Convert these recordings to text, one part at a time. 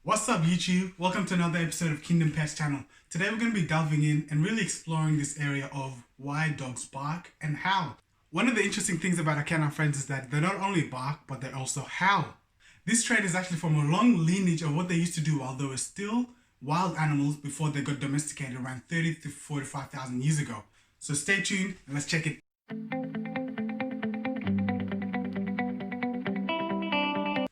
What's up YouTube? Welcome to another episode of Kingdom Pets channel. Today we're going to be delving in and really exploring this area of why dogs bark and howl. One of the interesting things about our canine friends is that they not only bark but they also howl. This trait is actually from a long lineage of what they used to do while they were still wild animals before they got domesticated around 30 to 45,000 years ago. So stay tuned and let's check it.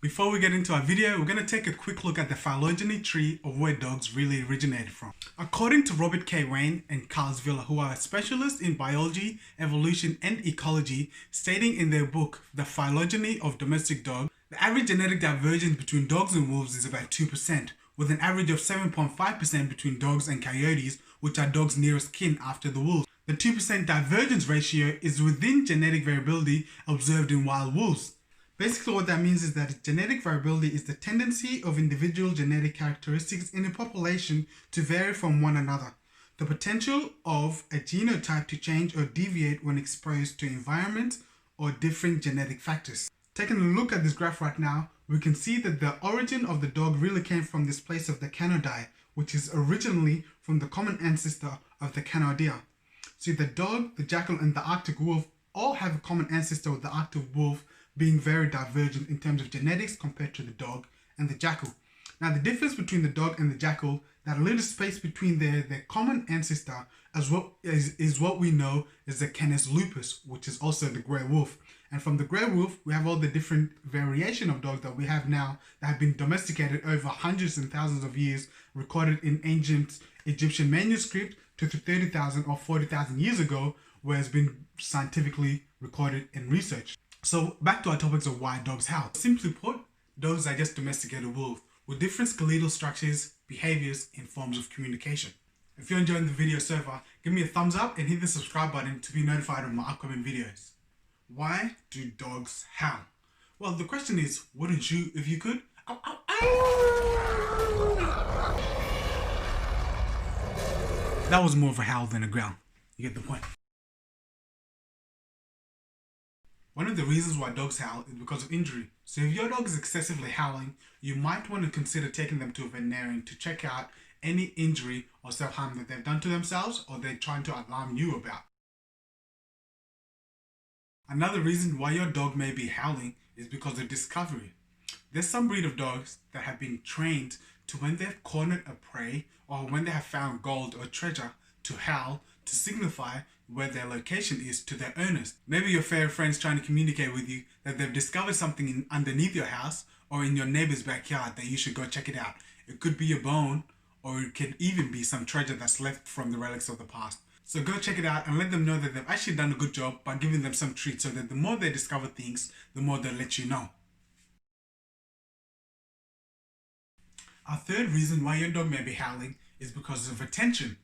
Before we get into our video, we're going to take a quick look at the phylogeny tree of where dogs really originated from. According to Robert K. Wayne and Carl Villa, who are specialists in biology, evolution, and ecology, stating in their book, The Phylogeny of Domestic Dogs, the average genetic divergence between dogs and wolves is about 2%, with an average of 7.5% between dogs and coyotes, which are dogs' nearest kin after the wolves. The 2% divergence ratio is within genetic variability observed in wild wolves. Basically what that means is that genetic variability is the tendency of individual genetic characteristics in a population to vary from one another. The potential of a genotype to change or deviate when exposed to environment or different genetic factors. Taking a look at this graph right now, we can see that the origin of the dog really came from this place of the Canidae, which is originally from the common ancestor of the Canidae. See, the dog, the jackal, and the Arctic wolf all have a common ancestor with the Arctic wolf being very divergent in terms of genetics compared to the dog and the jackal. Now the difference between the dog and the jackal, that little space between their common ancestor is what we know is the Canis lupus, which is also the grey wolf. And from the grey wolf, we have all the different variation of dogs that we have now that have been domesticated over hundreds and thousands of years, recorded in ancient Egyptian manuscript to 30,000 or 40,000 years ago, where it's been scientifically recorded in research. So back to our topics of why dogs howl. Simply put, dogs are just domesticated wolves with different skeletal structures, behaviors, and forms of communication. If you're enjoying the video so far, give me a thumbs up and hit the subscribe button to be notified of my upcoming videos. Why do dogs howl? Well, the question is, wouldn't you if you could? Ow, ow, ow! That was more of a howl than a growl. You get the point. One of the reasons why dogs howl is because of injury. So if your dog is excessively howling, you might want to consider taking them to a veterinarian to check out any injury or self-harm that they've done to themselves or they're trying to alarm you about. Another reason why your dog may be howling is because of discovery. There's some breed of dogs that have been trained to, when they've cornered a prey or when they have found gold or treasure, to howl to signify where their location is to their owners. Maybe your fair friend's trying to communicate with you that they've discovered something underneath your house or in your neighbor's backyard that you should go check it out. It could be a bone, or it could even be some treasure that's left from the relics of the past. So go check it out and let them know that they've actually done a good job by giving them some treats, so that the more they discover things, the more they'll let you know. Our third reason why your dog may be howling is because of attention.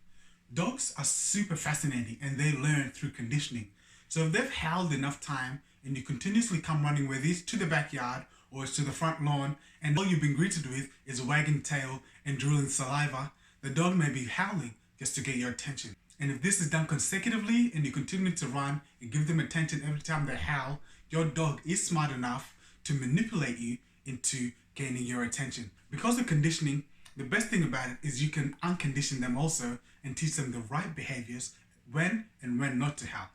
Dogs are super fascinating and they learn through conditioning. So if they've howled enough time and you continuously come running, whether it's to the backyard or it's to the front lawn, and all you've been greeted with is a wagging tail and drooling saliva, the dog may be howling just to get your attention. And if this is done consecutively and you continue to run and give them attention every time they howl, your dog is smart enough to manipulate you into gaining your attention. Because of conditioning, the best thing about it is you can uncondition them also and teach them the right behaviors when and when not to howl.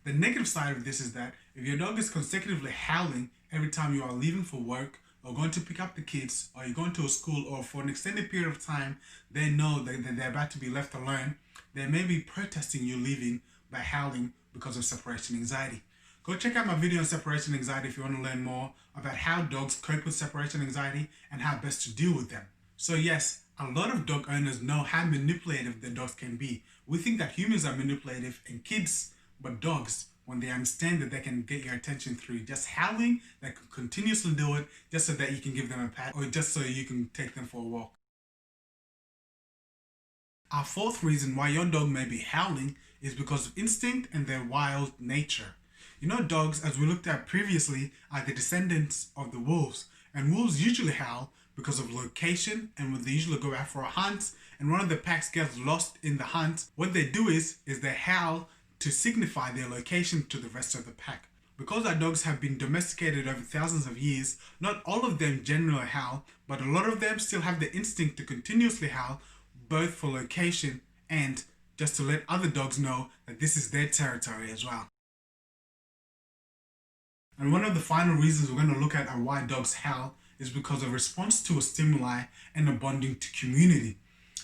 The negative side of this is that if your dog is consecutively howling every time you are leaving for work or going to pick up the kids, or you're going to a school, or for an extended period of time, they know that they're about to be left alone, they may be protesting you leaving by howling because of separation anxiety. Go check out my video on separation anxiety if you want to learn more about how dogs cope with separation anxiety and how best to deal with them. So yes, a lot of dog owners know how manipulative their dogs can be. We think that humans are manipulative and kids, but dogs, when they understand that they can get your attention through just howling, they can continuously do it just so that you can give them a pat or just so you can take them for a walk. Our fourth reason why your dog may be howling is because of instinct and their wild nature. You know, dogs, as we looked at previously, are the descendants of the wolves, and wolves usually howl because of location, and when they usually go out for a hunt and one of the packs gets lost in the hunt, what they do is they howl to signify their location to the rest of the pack. Because our dogs have been domesticated over thousands of years, not all of them generally howl, but a lot of them still have the instinct to continuously howl, both for location and just to let other dogs know that this is their territory as well. And one of the final reasons we're going to look at why dogs howl is because of response to a stimuli and a bonding to community.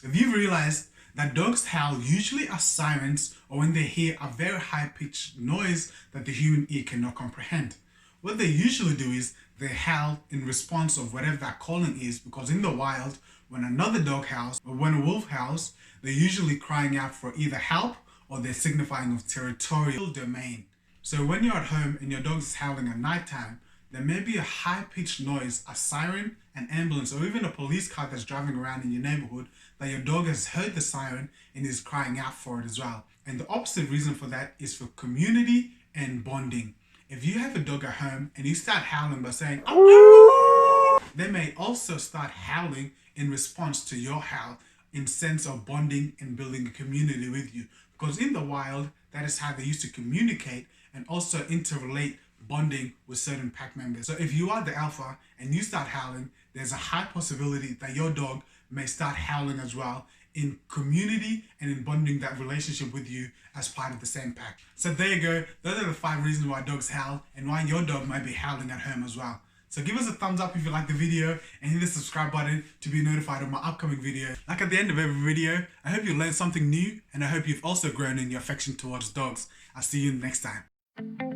If you realize that dogs howl usually are sirens or when they hear a very high-pitched noise that the human ear cannot comprehend. What they usually do is they howl in response of whatever that calling is, because in the wild, when another dog howls or when a wolf howls, they're usually crying out for either help or they're signifying of territorial domain. So when you're at home and your dog is howling at nighttime, there may be a high-pitched noise, a siren, an ambulance, or even a police car that's driving around in your neighborhood that your dog has heard the siren and is crying out for it as well. And the opposite reason for that is for community and bonding. If you have a dog at home and you start howling by saying, "Oh," they may also start howling in response to your howl in sense of bonding and building a community with you. Because in the wild, that is how they used to communicate and also interrelate bonding with certain pack members. So if you are the alpha and you start howling, there's a high possibility that your dog may start howling as well in community and in bonding that relationship with you as part of the same pack. So there you go. Those are the 5 reasons why dogs howl and why your dog might be howling at home as well. So give us a thumbs up if you like the video and hit the subscribe button to be notified of my upcoming video. Like at the end of every video, I hope you learned something new and I hope you've also grown in your affection towards dogs. I'll see you next time.